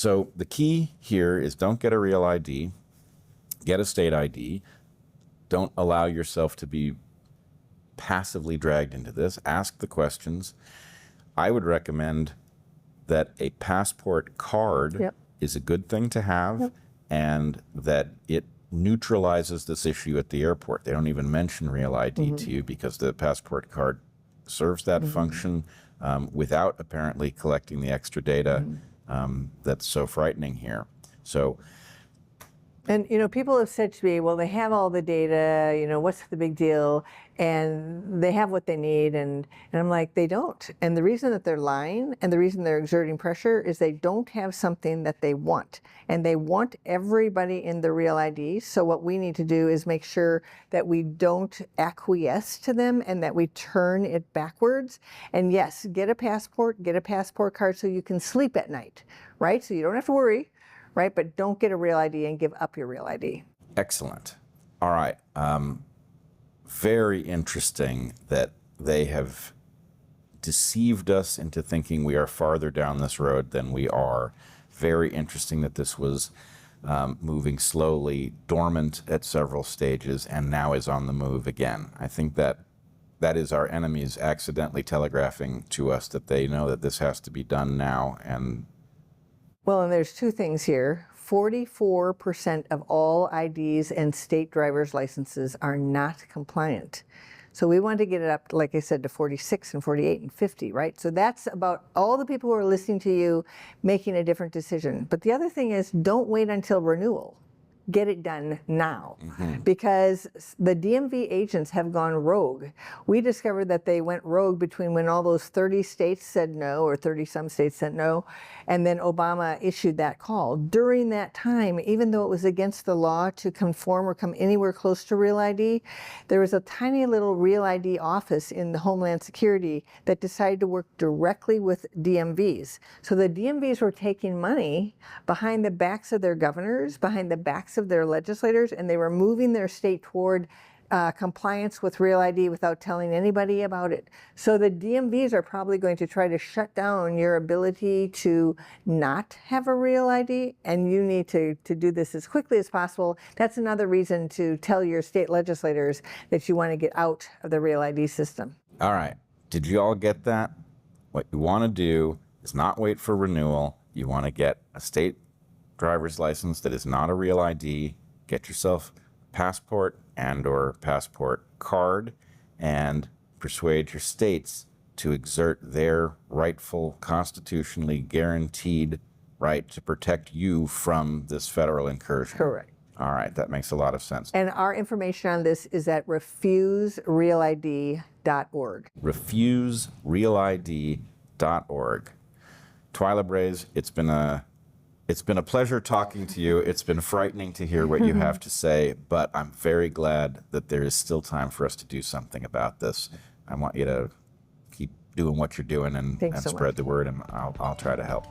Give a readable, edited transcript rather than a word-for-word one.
So the key here is don't get a real ID, get a state ID. Don't allow yourself to be passively dragged into this. Ask the questions. I would recommend that a passport card is a good thing to have, and that it neutralizes this issue at the airport. They don't even mention real ID to you because the passport card serves that function without apparently collecting the extra data that's so frightening here. So, and, you know, people have said to me, well, they have all the data, you know, what's the big deal? And they have what they need. And I'm like, they don't. And the reason that they're lying and the reason they're exerting pressure is they don't have something that they want. And they want everybody in the real ID. So what we need to do is make sure that we don't acquiesce to them and that we turn it backwards. And yes, get a passport card so you can sleep at night, right? So you don't have to worry. Right, but don't get a real ID and give up your real ID. Excellent. All right. Very interesting that they have deceived us into thinking we are farther down this road than we are. Very interesting that this was moving slowly, dormant at several stages, and now is on the move again. I think that is our enemies accidentally telegraphing to us that they know that this has to be done now. And well, and there's two things here. 44% of all IDs and state driver's licenses are not compliant. So we want to get it up, like I said, to 46 and 48 and 50, right? So that's about all the people who are listening to you making a different decision. But the other thing is, don't wait until renewal. Get it done now, because the DMV agents have gone rogue. We discovered that they went rogue between when all those 30 states said no, or 30-some states said no, and then Obama issued that call. During that time, even though it was against the law to conform or come anywhere close to Real ID, there was a tiny little Real ID office in the Homeland Security that decided to work directly with DMVs. So the DMVs were taking money behind the backs of their governors, behind the backs of their legislators, and they were moving their state toward compliance with Real ID without telling anybody about it. So the DMVs are probably going to try to shut down your ability to not have a Real ID, and you need to do this as quickly as possible. That's another reason to tell your state legislators that you want to get out of the Real ID system. all right, did you all get that? What you want to do is not wait for renewal. You want to get a state driver's license that is not a Real ID. Get yourself a passport and or passport card, and persuade your states to exert their rightful, constitutionally guaranteed right to protect you from this federal incursion. Correct. All right, that makes a lot of sense. And our information on this is at refuserealid.org. Refuserealid.org. Twyla Braze, it's been a pleasure talking to you. It's been frightening to hear what you have to say, but I'm very glad that there is still time for us to do something about this. I want you to keep doing what you're doing and so spread much. the word, and I'll try to help.